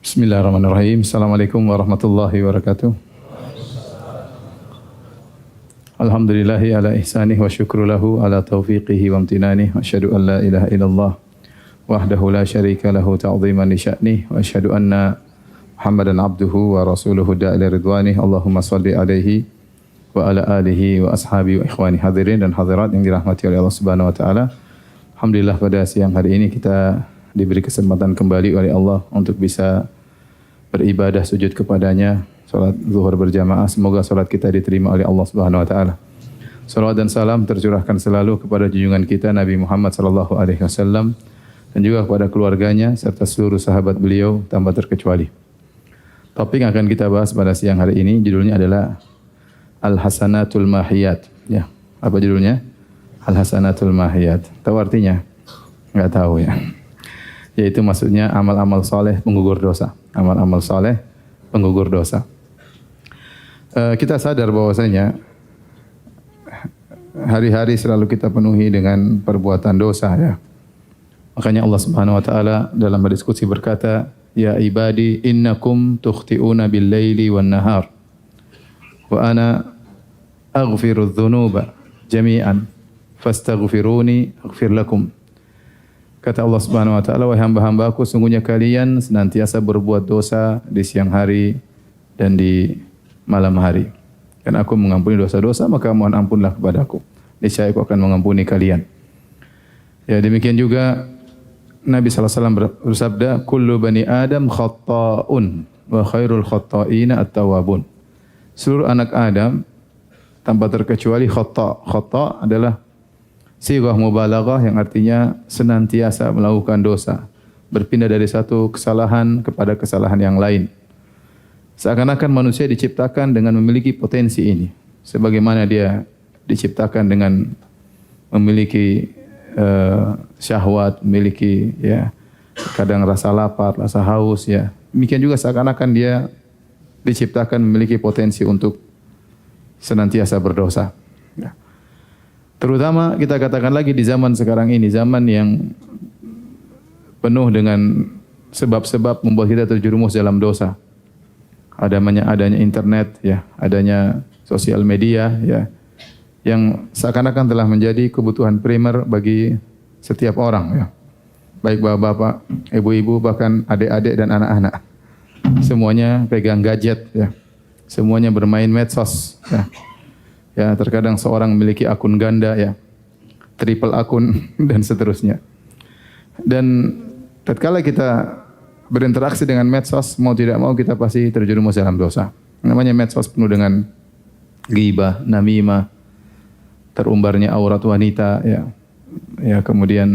Bismillahirrahmanirrahim. Assalamualaikum warahmatullahi wabarakatuh. Alhamdulillahi ala ihsanih wa syukru lahu ala taufiqihi wa amtinanih. Wa asyhadu an la ilaha illallah wahdahu la syarika lahu ta'ziman li sya'nih. Wa asyhadu anna Muhammadan abduhu wa rasuluhu da'ila ridwanih. Allahumma salli alaihi wa ala alihi wa ashabi wa ikhwani hadirin dan hadirat yang dirahmati oleh Allah Subhanahu wa taala. Alhamdulillah pada siang hari ini kita diberi kesempatan kembali oleh Allah untuk bisa beribadah sujud kepadanya, salat zuhur berjamaah. Semoga salat kita diterima oleh Allah Subhanahu wa taala. Salawat dan salam tercurahkan selalu kepada junjungan kita Nabi Muhammad sallallahu alaihi wasallam dan juga kepada keluarganya serta seluruh sahabat beliau tanpa terkecuali. Topik yang akan kita bahas pada siang hari ini judulnya adalah Al-Hasanatul Mahiyat. Ya, apa judulnya? Al-Hasanatul Mahiyat. Tahu artinya? Enggak tahu ya. Yaitu maksudnya amal-amal soleh penggugur dosa. Amal-amal soleh penggugur dosa. Kita sadar bahwasanya hari-hari selalu kita penuhi dengan perbuatan dosa ya. Makanya Allah Subhanahu wa taala dalam hadis qudsi berkata, "Ya ibadi innakum tukhti'una bil-laili wan-nahar wa ana aghfiru dzunuba jami'an fastaghfiruni aghfir lakum." Kata Allah Subhanahu wa taala, "Wahai hamba-hambaku, sungguhnya kalian senantiasa berbuat dosa di siang hari dan di malam hari. Dan aku mengampuni dosa-dosa, maka mohon ampunlah kepadaku. Niscaya aku akan mengampuni kalian." Ya, demikian juga Nabi sallallahu alaihi wasallam bersabda, "Kullu bani Adam khata'un wa khairul khata'ina at-tawwabun." Seluruh anak Adam tanpa terkecuali khata'. Khata' adalah sighah mubalaghah yang artinya senantiasa melakukan dosa, berpindah dari satu kesalahan kepada kesalahan yang lain. Seakan-akan manusia diciptakan dengan memiliki potensi ini. Sebagaimana dia diciptakan dengan memiliki syahwat, memiliki ya kadang rasa lapar, rasa haus ya. Demikian juga seakan-akan dia diciptakan memiliki potensi untuk senantiasa berdosa. Ya. Terutama kita katakan lagi di zaman sekarang ini, zaman yang penuh dengan sebab-sebab membuat kita terjerumus dalam dosa. Adanya internet, ya, adanya sosial media, ya, yang seakan-akan telah menjadi kebutuhan primer bagi setiap orang, ya. Baik bapak-bapak, ibu-ibu, bahkan adik-adik dan anak-anak. Semuanya pegang gadget, ya. Semuanya bermain medsos, ya. Ya, terkadang seorang memiliki akun ganda ya, triple akun dan seterusnya. Dan tatkala kita berinteraksi dengan medsos, mau tidak mau kita pasti terjerumus dalam dosa. Namanya medsos penuh dengan ghibah, namimah, terumbarnya aurat wanita ya. Ya, kemudian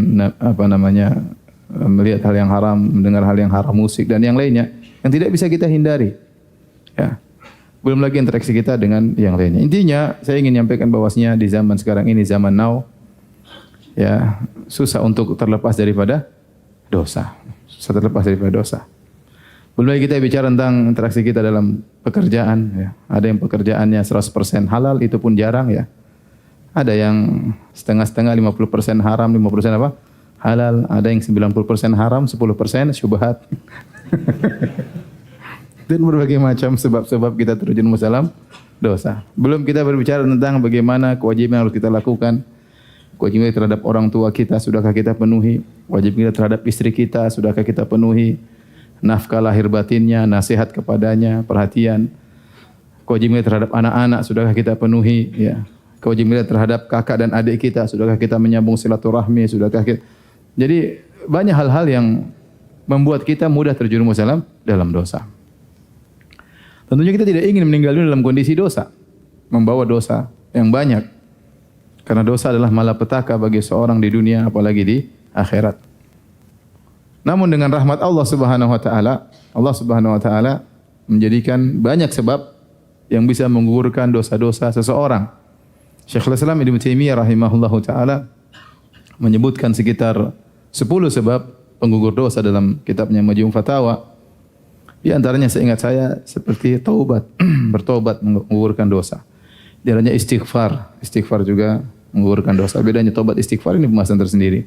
melihat hal yang haram, mendengar hal yang haram, musik dan yang lainnya yang tidak bisa kita hindari. Ya. Belum lagi interaksi kita dengan yang lainnya. Intinya saya ingin menyampaikan bahwasanya di zaman sekarang ini, zaman now, ya susah untuk terlepas daripada dosa. Susah terlepas daripada dosa. Belum lagi kita bicara tentang interaksi kita dalam pekerjaan. Ya. Ada yang pekerjaannya 100% halal, itu pun jarang ya. Ada yang setengah-setengah, 50% haram, 50% apa? Halal. Ada yang 90% haram, 10% syubhat. Dan berbagai macam sebab-sebab kita terjerumus dalam dosa. Belum kita berbicara tentang bagaimana kewajiban yang harus kita lakukan. Kewajiban terhadap orang tua kita, sudahkah kita penuhi? Kewajiban kita terhadap istri kita, sudahkah kita penuhi? Nafkah lahir batinnya, nasihat kepadanya, perhatian. Kewajiban terhadap anak-anak, sudahkah kita penuhi? Ya. Kewajiban terhadap kakak dan adik kita, sudahkah kita menyambung silaturahmi? Sudahkah kita... Jadi banyak hal-hal yang membuat kita mudah terjerumus dalam dosa. Tentunya kita tidak ingin meninggal dunia dalam kondisi dosa, membawa dosa yang banyak. Karena dosa adalah malapetaka bagi seorang di dunia apalagi di akhirat. Namun dengan rahmat Allah Subhanahu wa taala, Allah Subhanahu wa taala menjadikan banyak sebab yang bisa menggugurkan dosa-dosa seseorang. Syekhul Islam Ibnu Taimiyah rahimahullahu taala menyebutkan sekitar 10 sebab penggugur dosa dalam kitabnya Majmu' Fatawa. Di antaranya seingat saya seperti taubat, bertobat menggugurkan dosa. Di antaranya istighfar, istighfar juga menggugurkan dosa. Bedanya taubat istighfar ini pembahasan tersendiri.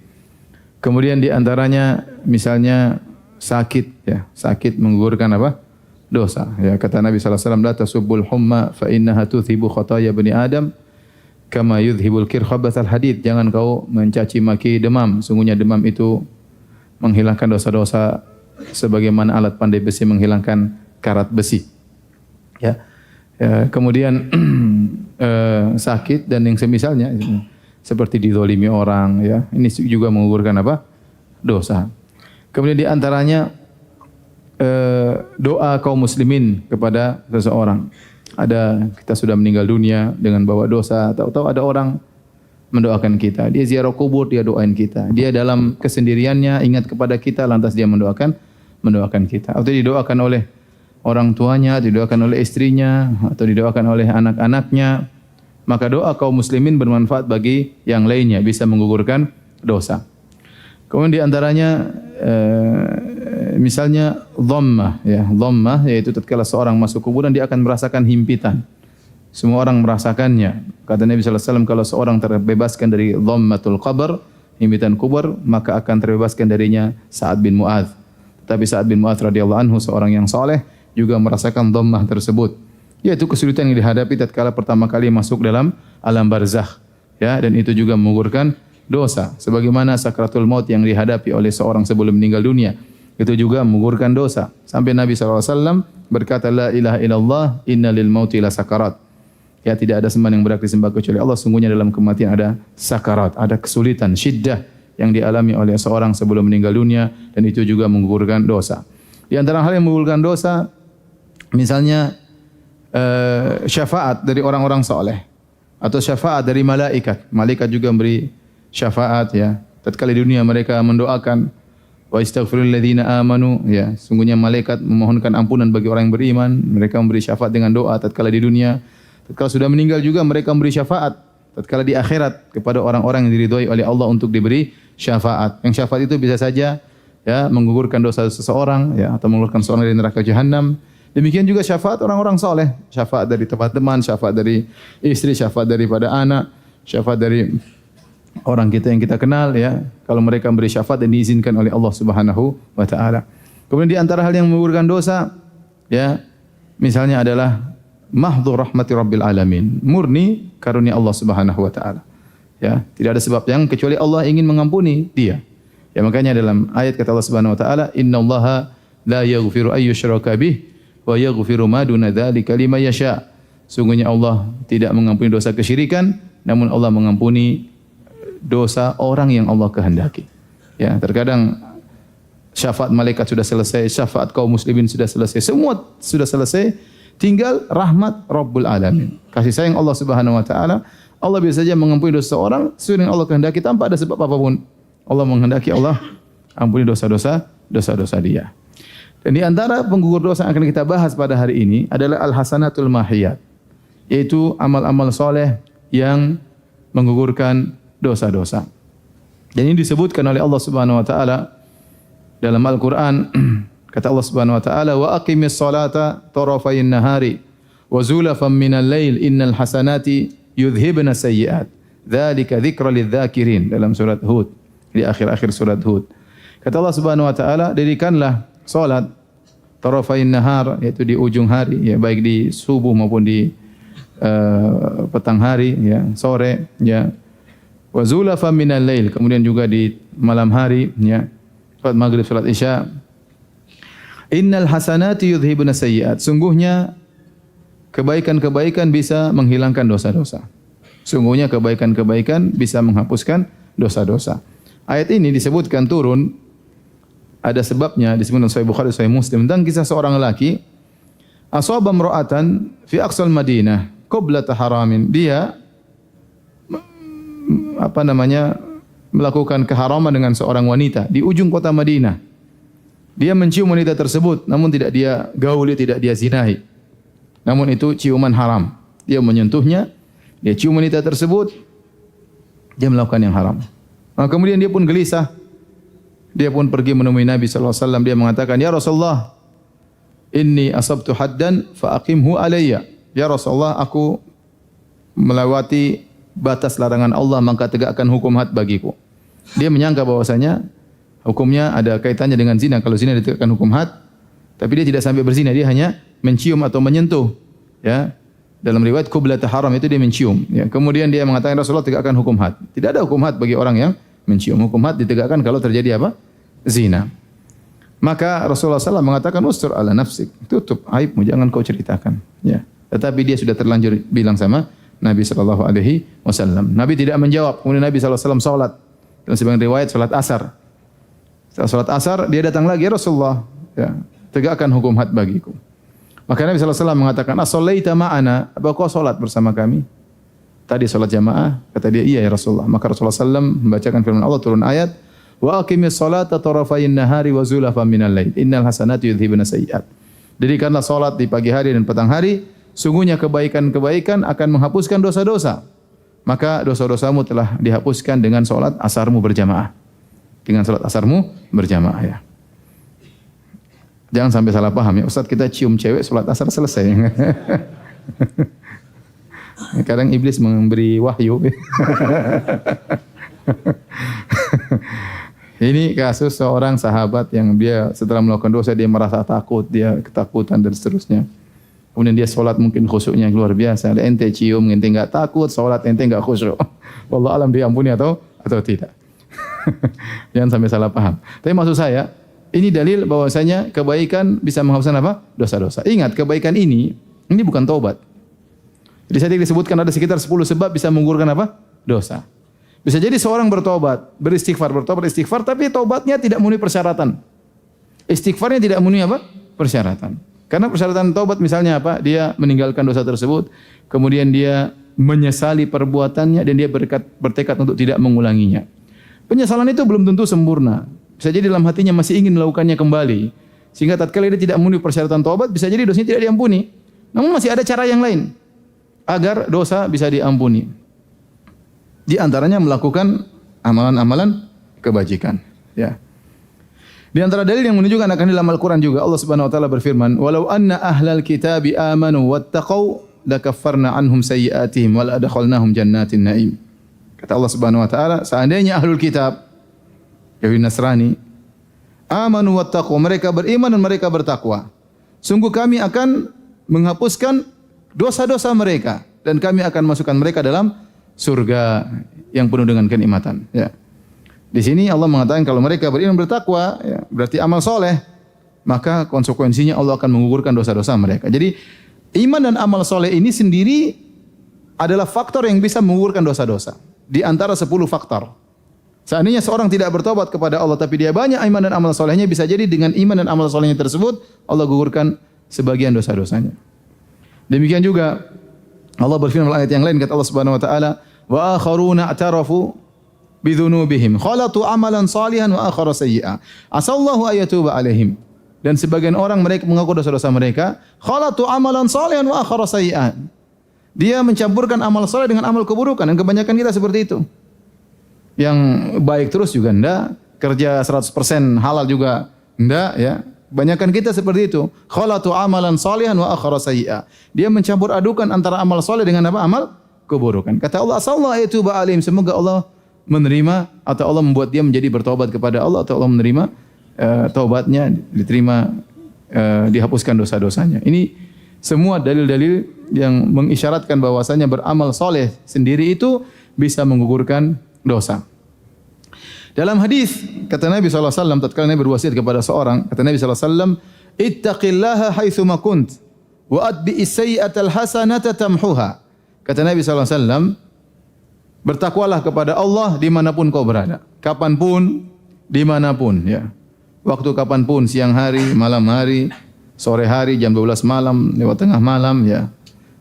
Kemudian di antaranya misalnya sakit ya, sakit menggugurkan apa? Dosa. Ya, kata Nabi sallallahu alaihi wasallam, la tasubbul humma fa innaha tuthibu khataaya bani Adam kama yudhibul kirkhabatsal hadid. Jangan kau mencaci maki demam. Sungguhnya demam itu menghilangkan dosa-dosa sebagaimana alat pandai besi menghilangkan karat besi. Ya. Kemudian sakit dan yang semisalnya seperti dizalimi orang ya. Ini juga menggugurkan apa? Dosa. Kemudian di antaranya doa kaum muslimin kepada seseorang. Ada kita sudah meninggal dunia dengan bawa dosa, tahu-tahu ada orang mendoakan kita. Dia ziarah kubur, dia doain kita. Dia dalam kesendiriannya ingat kepada kita lantas dia mendoakan kita. Atau didoakan oleh orang tuanya, didoakan oleh istrinya, atau didoakan oleh anak-anaknya. Maka doa kaum muslimin bermanfaat bagi yang lainnya, bisa menggugurkan dosa. Kemudian di antaranya misalnya dhammah ya, dhammah yaitu tatkala seorang masuk kuburan dia akan merasakan himpitan. Semua orang merasakannya. Kata Nabi sallallahu alaihi wasallam, kalau seorang terbebaskan dari dhammatul qabr, himpitan kubur, maka akan terbebaskan darinya Sa'ad bin Mu'adz. Tetapi Sa'ad bin Mu'adz radhiyallahu anhu seorang yang saleh juga merasakan dhammah tersebut. Yaitu kesulitan yang dihadapi tatkala pertama kali masuk dalam alam barzakh. Ya, dan itu juga menggugurkan dosa. Sebagaimana sakratul maut yang dihadapi oleh seorang sebelum meninggal dunia. Itu juga menggugurkan dosa. Sampai Nabi SAW berkata, La ilaha illallah inna lil mauti la sakarat. Ya, tidak ada sembahan yang berhak disembah kecuali Allah. Sungguhnya dalam kematian ada sakarat, ada kesulitan, syiddah yang dialami oleh seorang sebelum meninggal dunia. Dan itu juga menggugurkan dosa. Di antara hal yang menggugurkan dosa, misalnya syafaat dari orang-orang soleh. Atau syafaat dari malaikat. Malaikat juga memberi syafaat ya. Tatkala di dunia mereka mendoakan wa istaghfirul ladzina amanu ya, sungguhnya malaikat memohonkan ampunan bagi orang yang beriman, mereka memberi syafaat dengan doa tatkala di dunia. Tatkala sudah meninggal juga mereka memberi syafaat tatkala di akhirat kepada orang-orang yang diridhoi oleh Allah untuk diberi syafaat. Yang syafaat itu bisa saja ya menggugurkan dosa seseorang ya, atau mengeluarkan seorang dari neraka jahanam. Demikian juga syafaat orang-orang soleh, syafaat dari teman-teman, syafaat dari istri, syafaat daripada anak, syafaat dari orang kita yang kita kenal ya, kalau mereka memberi syafaat dan diizinkan oleh Allah Subhanahu wa taala. Kemudian di antara hal yang menggugurkan dosa ya, misalnya adalah mahdhur rahmati rabbil alamin, murni karunia Allah Subhanahu wa taala. Ya, tidak ada sebab yang kecuali Allah ingin mengampuni dia. Ya, makanya dalam ayat kata Allah Subhanahu wa taala, innallaha la yaghfiru ayyushraka bih wa yaghfiru ma duna dzalika liman yasha. Sungguhnya Allah tidak mengampuni dosa kesyirikan, namun Allah mengampuni dosa orang yang Allah kehendaki. Ya, terkadang syafaat malaikat sudah selesai, syafaat kaum muslimin sudah selesai, semua sudah selesai, tinggal rahmat Rabbul Alamin. Kasih sayang Allah Subhanahu wa taala. Allah bisa saja mengampuni dosa orang sesuai dengan Allah kehendaki tanpa ada sebab apapun. Allah menghendaki, Allah ampuni dosa-dosa dia. Dan di antara penggugur dosa yang akan kita bahas pada hari ini adalah al-hasanatul mahiyat, yaitu amal-amal soleh yang menggugurkan dosa-dosa. Dan ini disebutkan oleh Allah Subhanahu wa taala dalam Al-Qur'an. Kata Allah Subhanahu wa taala, "Wa aqimis salata tarafayn nahari wa zulafan minal lail innal hasanati yudhhibna sayyi'at. Dzalika dzikra lidz-dzakirin." Dalam surat Hud, di akhir-akhir surat Hud. Kata Allah Subhanahu wa taala, dirikanlah salat tarafayn nahar, yaitu di ujung hari ya, baik di subuh maupun di petang hari ya, sore ya. Wa zulafa minal lail, kemudian juga di malam hari ya, salat maghrib, salat isya. Innal hasanati yudhhibuna sayyi'at. Sungguhnya kebaikan-kebaikan bisa menghilangkan dosa-dosa. Sungguhnya kebaikan-kebaikan bisa menghapuskan dosa-dosa. Ayat ini disebutkan turun, ada sebabnya, disebutkan Sahih Bukhari, Sahih Muslim, tentang kisah seorang lelaki asaba imra'atan fi aqsal Madinah qiblata haramin. Dia melakukan keharaman dengan seorang wanita di ujung kota Madinah. Dia mencium wanita tersebut, namun tidak dia gauli, tidak dia zinahi. Namun itu ciuman haram. Dia menyentuhnya, dia cium wanita tersebut, dia melakukan yang haram. Nah, kemudian dia pun gelisah. Dia pun pergi menemui Nabi sallallahu alaihi wasallam. Dia mengatakan, "Ya Rasulullah, inni asabtu haddan fa aqimhu alayya." Ya Rasulullah, aku melewati batas larangan Allah, maka tegakkan hukum had bagiku. Dia menyangka bahwasanya Hukumnya ada kaitannya dengan zina. Kalau zina ditegakkan hukum had, tapi dia tidak sampai berzina, dia hanya mencium atau menyentuh. Ya. Dalam riwayat qublat haram itu dia mencium. Ya. Kemudian dia mengatakan Rasulullah tegakkan hukum had. Tidak ada hukum had bagi orang yang mencium. Hukum had ditegakkan kalau terjadi apa? Zina. Maka Rasulullah SAW mengatakan ustur ala nafsik, tutup aibmu, jangan kau ceritakan. Ya. Tetapi dia sudah terlanjur bilang sama Nabi SAW. Nabi tidak menjawab. Kemudian Nabi SAW salat. Dalam sebagian riwayat salat asar. Setelah salat asar dia datang lagi, ya Rasulullah, ya, tegakkan hukum had bagiku. Maka Nabi SAW mengatakan, as-sallaita ma'ana, apa kau salat bersama kami? Tadi salat jamaah, kata dia, iya ya Rasulullah. Maka Rasulullah SAW membacakan firman Allah, turun ayat, wa aqimis salata tarafayn nahari wa zulafan minal lail innal hasanati yudhibuna sayyi'at. Dirikanlah salat di pagi hari dan petang hari, sungguhnya kebaikan-kebaikan akan menghapuskan dosa-dosa. Maka dosa-dosamu telah dihapuskan dengan salat asarmu berjamaah. Dengan salat asarmu berjamaah ya. Jangan sampai salah paham ya. Ustaz, kita cium cewek salat asar selesai. Kadang iblis memberi wahyu. Ini kasus seorang sahabat yang dia setelah melakukan dosa dia merasa takut, dia ketakutan dan seterusnya. Kemudian dia solat mungkin khusyuknya luar biasa. Ente cium, ente enggak takut, solat ente enggak khusyuk. Wallahu alam diampuni atau tidak. Jangan sampai salah paham. Tapi maksud saya, ini dalil bahwasanya kebaikan bisa menghapuskan apa? Dosa-dosa. Ingat, kebaikan ini bukan taubat. Jadi tadi disebutkan ada sekitar 10 sebab bisa menggugurkan apa? Dosa. Bisa jadi seorang bertobat, beristighfar, tapi taubatnya tidak memenuhi persyaratan. Istighfarnya tidak memenuhi apa? Persyaratan. Karena persyaratan taubat misalnya apa? Dia meninggalkan dosa tersebut, kemudian dia menyesali perbuatannya dan dia bertekad untuk tidak mengulanginya. Penyesalan itu belum tentu sempurna. Bisa jadi dalam hatinya masih ingin melakukannya kembali. Sehingga tatkala dia tidak memenuhi persyaratan taubat, bisa jadi dosanya tidak diampuni. Namun masih ada cara yang lain agar dosa bisa diampuni. Di antaranya melakukan amalan-amalan kebajikan. Ya. Di antara dalil yang menunjukkan akan dalam Al-Quran juga Allah Subhanahu Wa Taala berfirman, "Walau anna ahlal kitabi amanu wattaqau lakaffarna anhum sayyi'atihim wal adkhalnahum jannatin na'im." Kata Allah Subhanahu Wa Taala, seandainya ahlul kitab, Yahudi Nasrani, amanu wattaqau, mereka beriman dan mereka bertakwa, sungguh kami akan menghapuskan dosa-dosa mereka dan kami akan masukkan mereka dalam surga yang penuh dengan kenikmatan. Ya. Di sini Allah mengatakan kalau mereka beriman bertakwa, ya, berarti amal soleh, maka konsekuensinya Allah akan menggugurkan dosa-dosa mereka. Jadi iman dan amal soleh ini sendiri adalah faktor yang bisa menggugurkan dosa-dosa. Di antara 10 faktor. Seandainya seorang tidak bertobat kepada Allah, tapi dia banyak iman dan amal solehnya, bisa jadi dengan iman dan amal solehnya tersebut Allah gugurkan sebagian dosa-dosanya. Demikian juga Allah berfirman dalam ayat yang lain, kata Allah Subhanahu Wa Taala, wa akharuna i'tarafu bidzunubihim khalatu amalan salihan wa akhara sayyi'a asallahu ayatuba alaihim. Dan sebagian orang mereka mengaku dosa-dosa mereka, khalatu amalan salihan wa akhara sayyi'a. Dia mencampurkan amal saleh dengan amal keburukan, dan kebanyakan kita seperti itu. Yang baik terus juga enggak, kerja 100% halal juga enggak, ya. Kebanyakan kita seperti itu. Khalatu amalan salihan wa akhara sayyi'a. Dia mencampur adukan antara amal saleh dengan apa? Amal keburukan. Kata Allah, asallahu ayatuba alaihim, semoga Allah menerima atau Allah membuat dia menjadi bertobat kepada Allah, atau Allah menerima taubatnya, diterima, dihapuskan dosa-dosanya. Ini semua dalil-dalil yang mengisyaratkan bahwasanya beramal soleh sendiri itu bisa menggugurkan dosa. Dalam hadis kata Nabi SAW, tatkala Nabi berwasiat kepada seorang, kata Nabi SAW, ittaqillaha haitsuma kunt wa atbi'is sayyi'atal hasanata tamhuha. Kata Nabi SAW, bertakwalah kepada Allah dimanapun kau berada, kapanpun, dimanapun, ya. Waktu kapanpun, siang hari, malam hari, sore hari, jam 12 malam, lewat tengah malam, ya.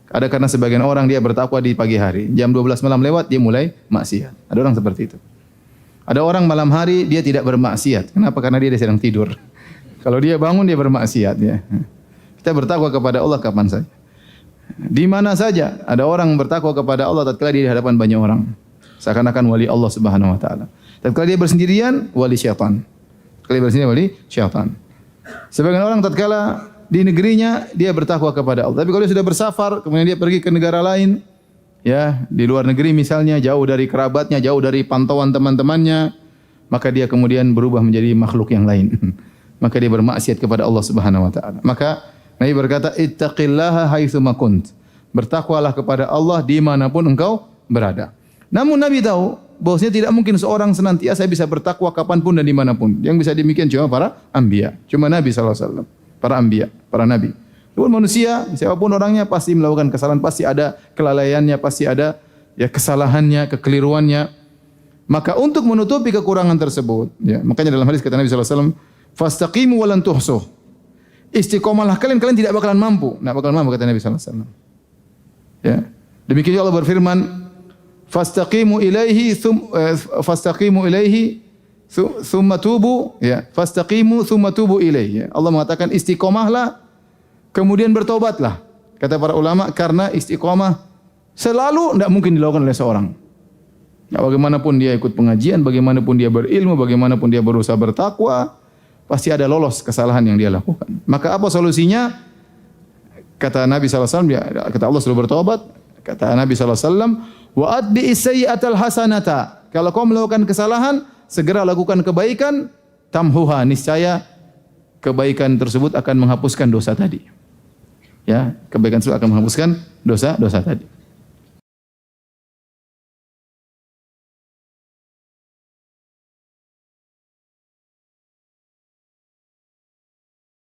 Ada karena sebagian orang dia bertakwa di pagi hari, jam 12 malam lewat dia mulai maksiat. Ada orang seperti itu. Ada orang malam hari dia tidak bermaksiat. Kenapa? Karena dia sedang tidur. Kalau dia bangun dia bermaksiat, ya. Kita bertakwa kepada Allah kapan saja. Di mana saja ada orang bertakwa kepada Allah tatkala dia di hadapan banyak orang. Seakan-akan wali Allah Subhanahu wa taala. Tatkala dia bersendirian, wali syaitan. Tatkala dia bersendirian, wali syaitan. Sebagian orang tatkala di negerinya dia bertakwa kepada Allah. Tapi kalau dia sudah bersafar, kemudian dia pergi ke negara lain, ya, di luar negeri misalnya, jauh dari kerabatnya, jauh dari pantauan teman-temannya, maka dia kemudian berubah menjadi makhluk yang lain. Maka dia bermaksiat kepada Allah Subhanahu wa taala. Maka Nabi berkata, "Ittaqillaha haitsu ma kunt." Bertakwalah kepada Allah dimanapun engkau berada. Namun Nabi tahu bahwasanya tidak mungkin seorang senantiasa bisa bertakwa kapanpun dan dimanapun. Yang bisa demikian cuma para anbiya, cuma Nabi SAW, para anbiya, para nabi. Namun manusia, siapapun orangnya pasti melakukan kesalahan, pasti ada kelalaiannya, pasti ada ya kesalahannya, kekeliruannya. Maka untuk menutupi kekurangan tersebut, ya, makanya dalam hadis kata Nabi SAW, "Fastaqimu wa lan tuhsuh." Istiqomahlah kalian tidak bakalan mampu. Enggak bakalan mampu kata Nabi SAW. Ya. Demikian juga Allah berfirman, "Fastaqimu ilaihi thumma tubu." Ya, "Fastaqimu thumma tubu ilaihi." Ya. Allah mengatakan istiqomahlah kemudian bertobatlah. Kata para ulama karena istiqomah selalu tidak mungkin dilakukan oleh seorang. Nah, bagaimanapun dia ikut pengajian, bagaimanapun dia berilmu, bagaimanapun dia berusaha bertakwa, pasti ada lolos kesalahan yang dia lakukan. Maka apa solusinya? Kata Nabi SAW, kata Allah suruh bertobat. Kata Nabi SAW, wa atbi sayyi'atal hasanata. Kalau kau melakukan kesalahan, segera lakukan kebaikan, tamhuha, niscaya kebaikan tersebut akan menghapuskan dosa tadi. Ya, kebaikan tersebut akan menghapuskan dosa tadi.